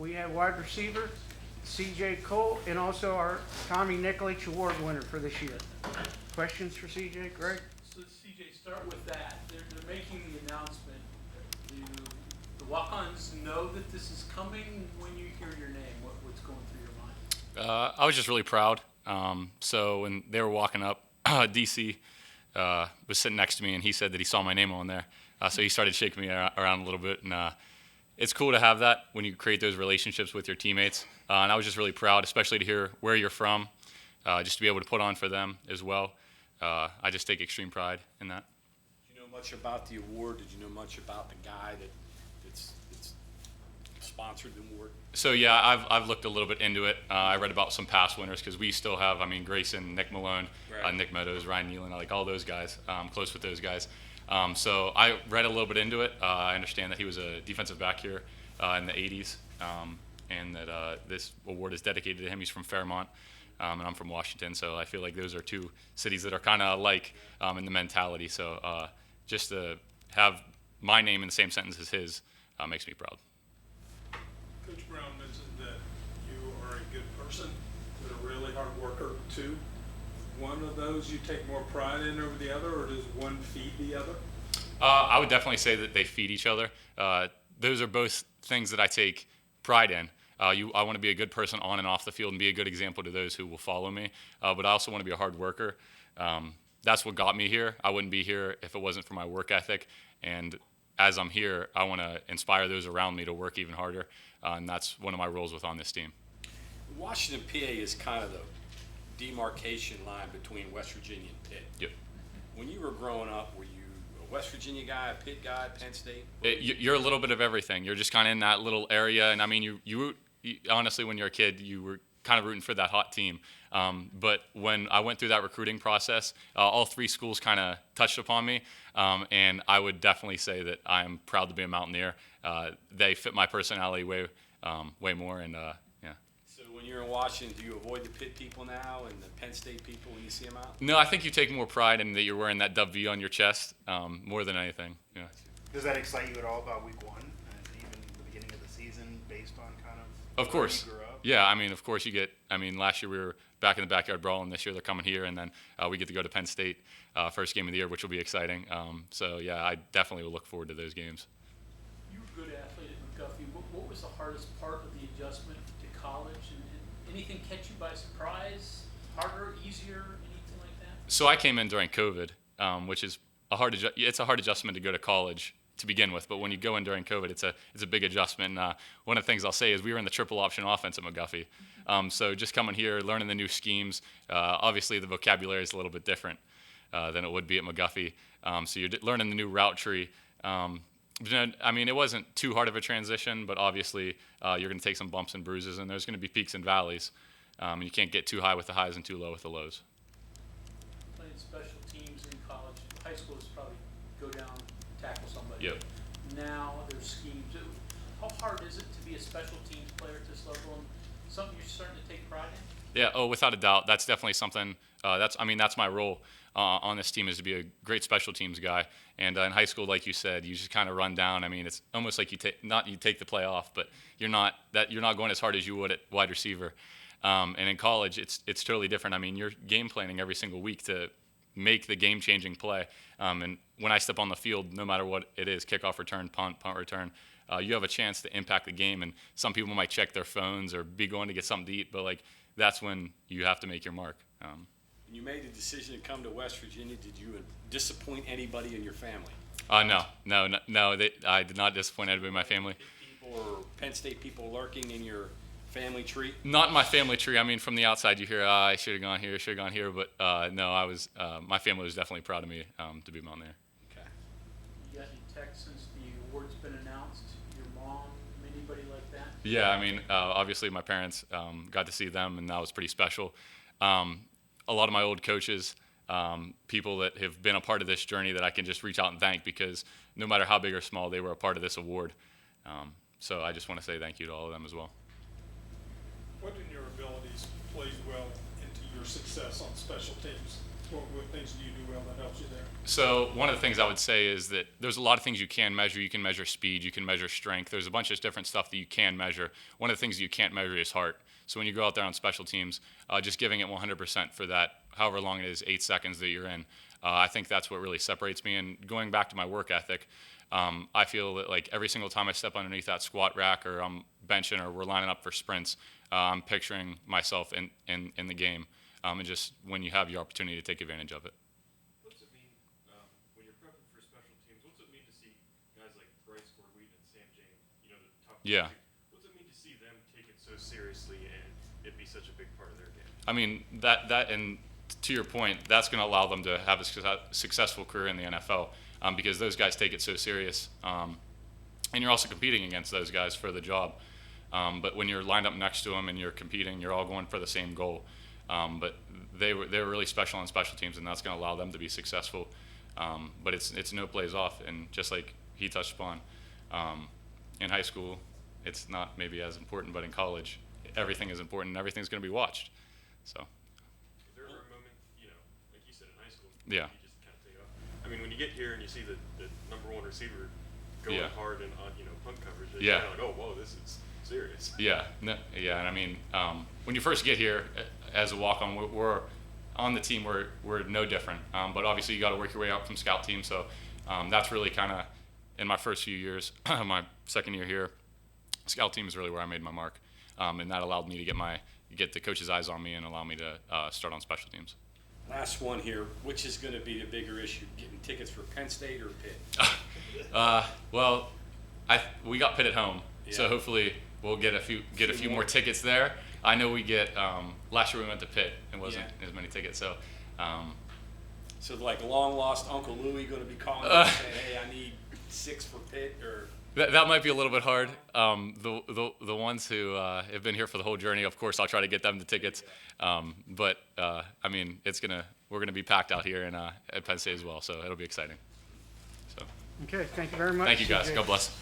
we have wide receiver C.J. Cole and also our Tommy Nikolic Award winner for this year. Questions for C.J., Greg? So CJ, start with that. They're making the announcement. Do the walk-ons know that this is coming when you hear your name? What's going through your mind? I was just really proud. So when they were walking up, DC was sitting next to me, and he said that he saw my name on there. So he started shaking me around a little bit, and it's cool to have that when you create those relationships with your teammates. And I was just really proud, especially to hear where you're from, just to be able to put on for them as well. I just take extreme pride in that. Did you know much about the award? Did you know much about the guy that's sponsored the award? So yeah, I've looked a little bit into it. I read about some past winners because we still have, Grayson, Nick Malone, Right. Nick Meadows, Ryan Nealon, like all those guys. I'm close with those guys. So I read a little bit into it. I understand that he was a defensive back here in the 80s, and that this award is dedicated to him. He's from Fairmont, and I'm from Washington. So I feel like those are two cities that are kind of alike in the mentality. So just to have my name in the same sentence as his makes me proud. Coach Brown mentioned that you are a good person, but a really hard worker too. One of those you take more pride in over the other, or does one feed the other? I would definitely say that they feed each other. Those are both things that I take pride in. I want to be a good person on and off the field and be a good example to those who will follow me. But I also want to be a hard worker. That's what got me here. I wouldn't be here if it wasn't for my work ethic. And as I'm here, I want to inspire those around me to work even harder. And that's one of my roles on this team. Washington, PA is kind of the demarcation line between West Virginia and Pitt. Yep. When you were growing up, were you a West Virginia guy, a Pitt guy, Penn State? You're a little bit of everything. You're just kind of in that little area. And you honestly, when you're a kid, you were kind of rooting for that hot team. But when I went through that recruiting process, all three schools kind of touched upon me. And I would definitely say that I'm proud to be a Mountaineer. They fit my personality way more. And yeah. So when you're in Washington, do you avoid the Pitt people now and the Penn State people when you see them out? No, I think you take more pride in that you're wearing that WVU on your chest more than anything. Yeah. Does that excite you at all about week one and even the beginning of the season based on kind Of where course. you grew up? Yeah, of course you get, last year we were back in the backyard brawl, and this year they're coming here, and then we get to go to Penn State first game of the year, which will be exciting. So, yeah, I definitely will look forward to those games. You were a good athlete at McGuffey. What was the hardest part of the adjustment to college? And anything catch you by surprise? Harder, easier, anything like that? So I came in during COVID, which is it's a hard adjustment to go to college to begin with, but when you go in during COVID, it's a big adjustment. One of the things I'll say is we were in the triple option offense at McGuffey. So just coming here, learning the new schemes, obviously the vocabulary is a little bit different than it would be at McGuffey. So you're learning the new route tree. It wasn't too hard of a transition, but obviously you're going to take some bumps and bruises, and there's going to be peaks and valleys. And you can't get too high with the highs and too low with the lows. Playing special teams in college, high school is probably go down, tackle somebody. Yep. Now there's schemes. How hard is it to be a special teams player at this level, and something you're starting to take pride in? Yeah. Oh, without a doubt, that's definitely something. That's my role on this team is to be a great special teams guy. And in high school, like you said, you just kind of run down. It's almost like you take the play off, but you're not going as hard as you would at wide receiver. And in college, it's totally different. You're game planning every single week to make the game-changing play. And when I step on the field, no matter what it is, kickoff return, punt return, you have a chance to impact the game. And some people might check their phones or be going to get something to eat, but that's when you have to make your mark. When you made the decision to come to West Virginia, did you disappoint anybody in your family? No. I did not disappoint anybody in my family. People or Penn State people lurking in your family tree? Not in my family tree. From the outside, you hear, I should have gone here, but no, I was. My family was definitely proud of me to be a Mountaineer. Okay. You got any texts since the award's been announced? Your mom, anybody like that? Yeah, obviously my parents got to see them, and that was pretty special. A lot of my old coaches, people that have been a part of this journey that I can just reach out and thank, because no matter how big or small, they were a part of this award. So I just want to say thank you to all of them as well. What in your abilities plays well into your success on special teams? What things do you do well that helps you there? So one of the things I would say is that there's a lot of things you can measure. You can measure speed, you can measure strength. There's a bunch of different stuff that you can measure. One of the things you can't measure is heart. So when you go out there on special teams, just giving it 100% for that, however long it is, 8 seconds that you're in, I think that's what really separates me. And going back to my work ethic, I feel that like every single time I step underneath that squat rack or I'm benching or we're lining up for sprints, I'm picturing myself in the game. And just when you have your opportunity to take advantage of it. What's it mean when you're prepping for special teams? What's it mean to see guys like Bryce Ford-Wheaton and Sam James, the top Yeah. two? What's it mean to see them take it so seriously and it be such a big part of their game? I mean, that and to your point, that's going to allow them to have a successful career in the NFL because those guys take it so serious. And you're also competing against those guys for the job. But when you're lined up next to them and you're competing, you're all going for the same goal. But they were really special on special teams, and that's going to allow them to be successful. But it's no plays off, and just like he touched upon, in high school, it's not maybe as important, but in college, everything is important, and everything's going to be watched. So. Is there ever a moment, like you said in high school, Yeah. you just kind of take off? I mean, when you get here and you see the number one receiver going Yeah. hard and on punt coverage, Yeah. you're kind of like, oh, whoa, this is serious. Yeah, no, yeah, and I mean, when you first get here as a walk-on, we're on the team. We're no different, but obviously you got to work your way up from scout team. So that's really kind of in my first few years, my second year here, scout team is really where I made my mark, and that allowed me to get the coach's eyes on me and allow me to start on special teams. Last one here, which is going to be the bigger issue, getting tickets for Penn State or Pitt? Well, we got Pitt at home, so Yeah. hopefully we'll get a few more tickets there. I know we get last year we went to Pitt and wasn't as many tickets, so So like long lost Uncle Louie going to be calling and saying, hey, I need 6 for Pitt, or that might be a little bit hard. The ones who have been here for the whole journey, of course, I'll try to get them the tickets. But I mean, we're gonna be packed out here at Penn State as well, so it'll be exciting. So Okay, thank you very much. thank you guys. CJ. God bless.